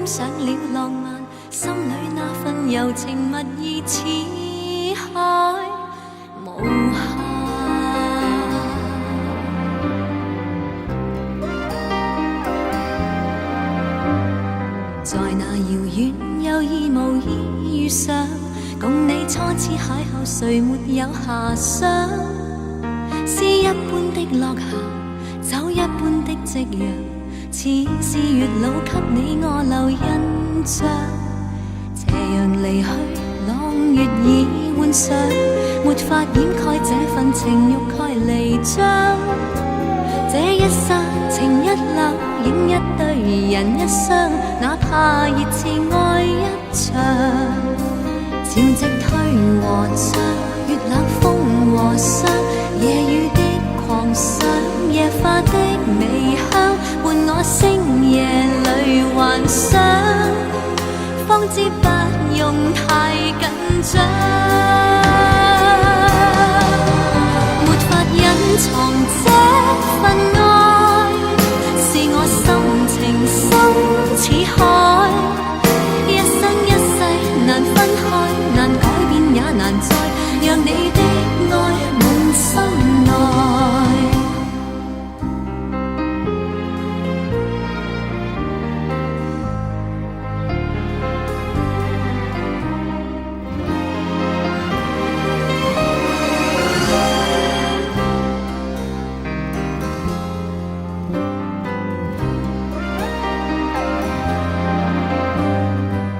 沾上了浪漫，心裏那份柔情蜜意似海無限。在那遙遠有意無意遇上，共你初次邂逅，誰沒有遐想？詩一般的落霞，酒一般的夕陽，似是月老給你我留印象。斜陽離去，朗月已換上，沒法掩蓋這份情欲蓋彌彰。這一剎情一縷，影一對人一雙，哪怕熱熾愛一場。潮汐退和漲，月冷風和霜，夜雨的狂想，夜花的微香，伴我星夜裏幻想，方知不用太緊張。沒法隱藏這份愛，是我心情深似海，一生一世難分開，難改變也難再讓你的愛滿心內。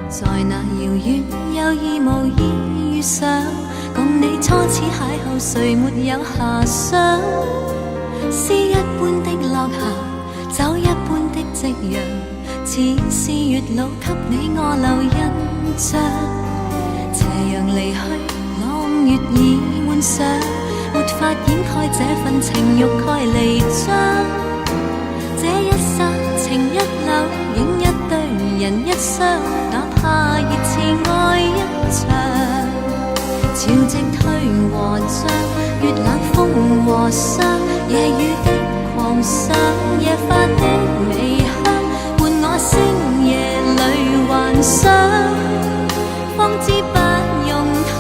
在那遙遠有意無意遇上，共你初次邂逅，誰沒有遐想？詩一般的落霞，酒一般的夕陽，似是月老給你我留印象。斜陽離去，朗月已換上，沒法掩蓋這份情欲蓋彌彰。這一剎情一縷，影一對人一雙，哪怕熱熾愛一場。潮汐退和漲，月冷風和霜，夜雨的狂想，夜花的微香，伴我星夜裏幻想，方知不用太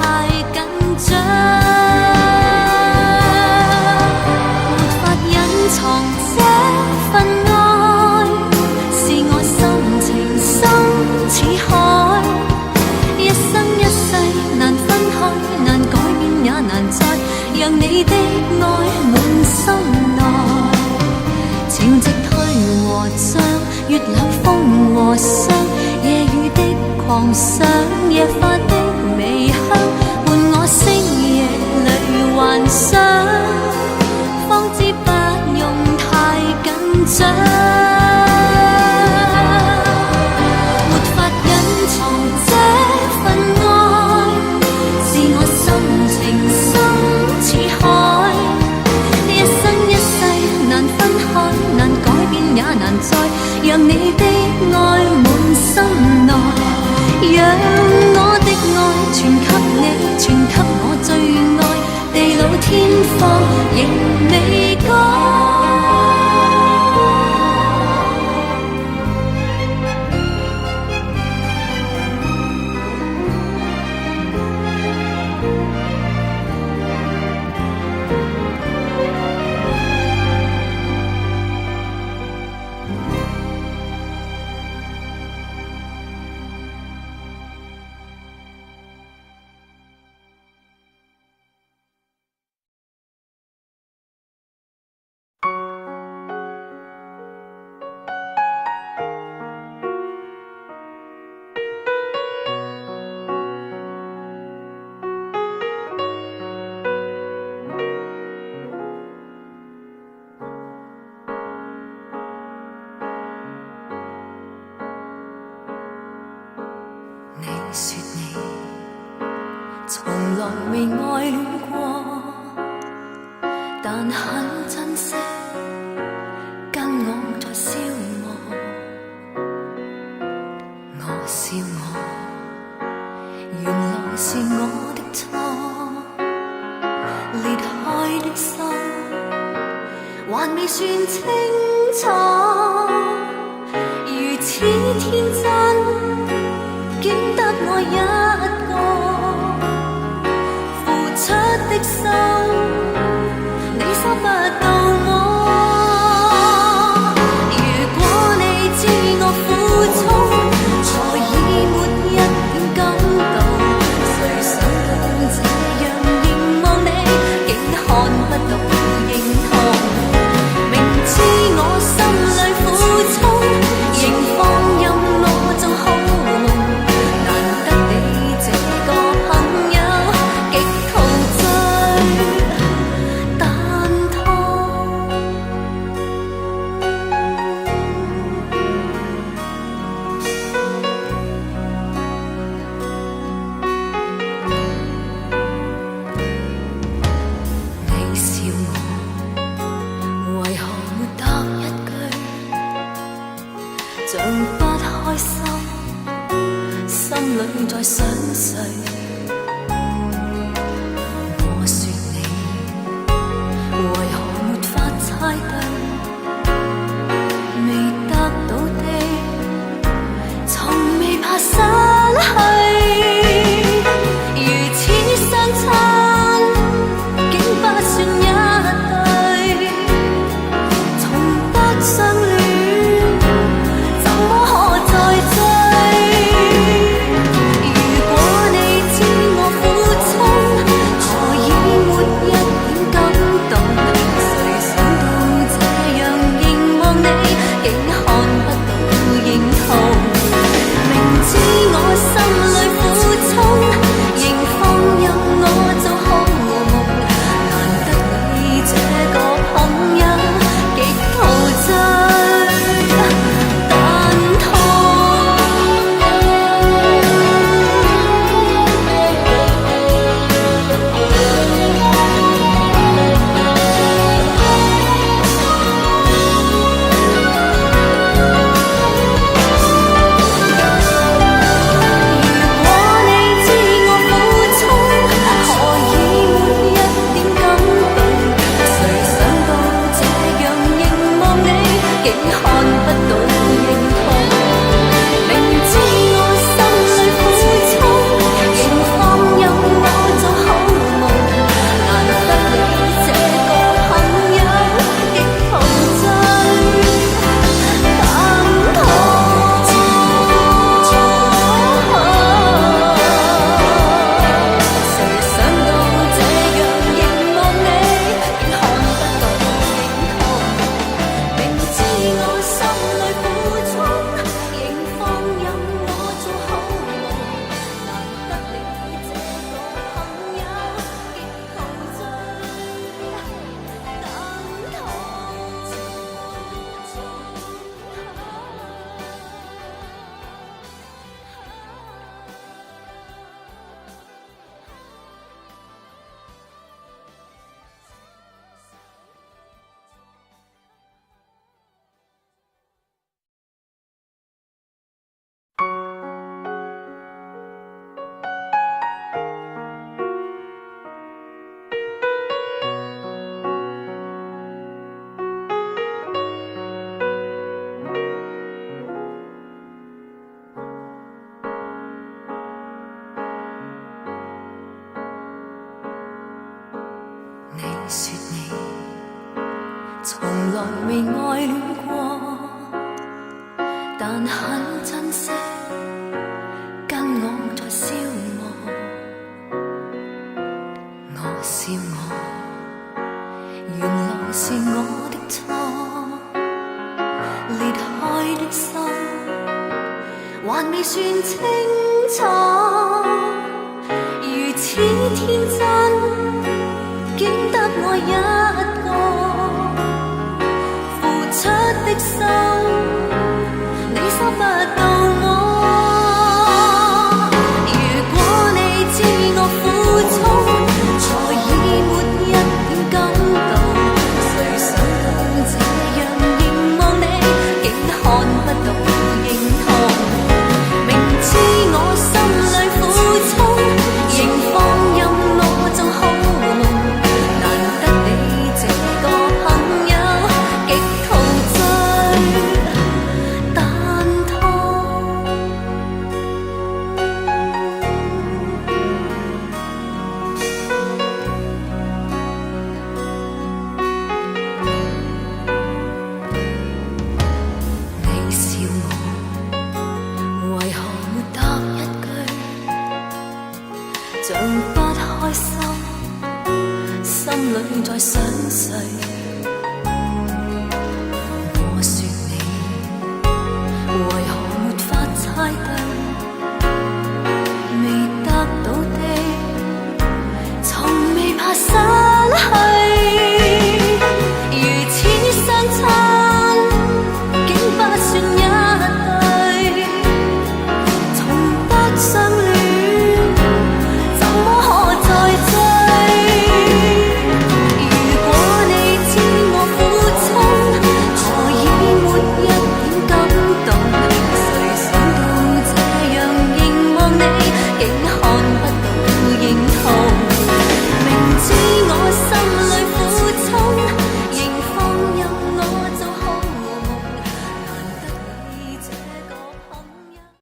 緊張。沒法隱藏這份愛，是我心情深似海，一生一世難分開，難改變也難再讓你的愛滿心內。潮汐退和漲，月冷風和霜，夜雨的狂想，夜花的微香，伴我星夜裏幻想，方知不用太緊張。沒法隱藏這份愛，是我心情深似海，一生一世難分開，難改變也難再讓你的愛滿心內。讓我的愛傳給你，傳給我最愛，地老天荒仍未改。說你從來未愛戀過，但很珍惜跟我在消磨。我笑我，原來是我的錯，裂開的心還未算清楚，如此此天真，竟得我一個付出的心，你收不到我。如果你知我苦衷，何以沒一點感動？誰想到這樣凝望你，竟看不到認同。明知我心裏苦衷，仍放任我做好夢。難得你這個朋友，極陶醉蛋疼。你笑我，為何沒答一句？像不開心，心裏在想誰？我說你，為何沒法猜對？未得到的，從未怕失去。如此相親，竟不算一對，從不相戀，怎麼可再追？如果你知我苦衷，何以沒一點感動？誰想到這樣凝望你，竟看不到認同。明知我心裏苦衷，仍放任我做好夢。難得你這個朋友，極陶醉蛋疼。如果你知我苦衷，何以沒一點感動？誰想到這樣凝望你，竟看不到認同。明知我心裏苦衷，仍放任我做好夢。難得你這個朋友，極陶醉蛋疼。誰想到這樣凝望你，竟看不到認同。明知我心裏苦衷，仍放任我做好夢。難得你這個朋友，極陶醉蛋你說你從來未愛戀過，但很珍惜跟我在消磨。我笑我，原來是我的錯，裂開的心還未算清楚。如此天真，竟得我一個付出的心，你收不到我。如果你知我苦衷，何以沒一點感動？誰想到這樣凝望你，竟看不到認同。明知我心裏苦衷，仍放任我做好夢。難得你這個朋友，極陶醉裏在想誰？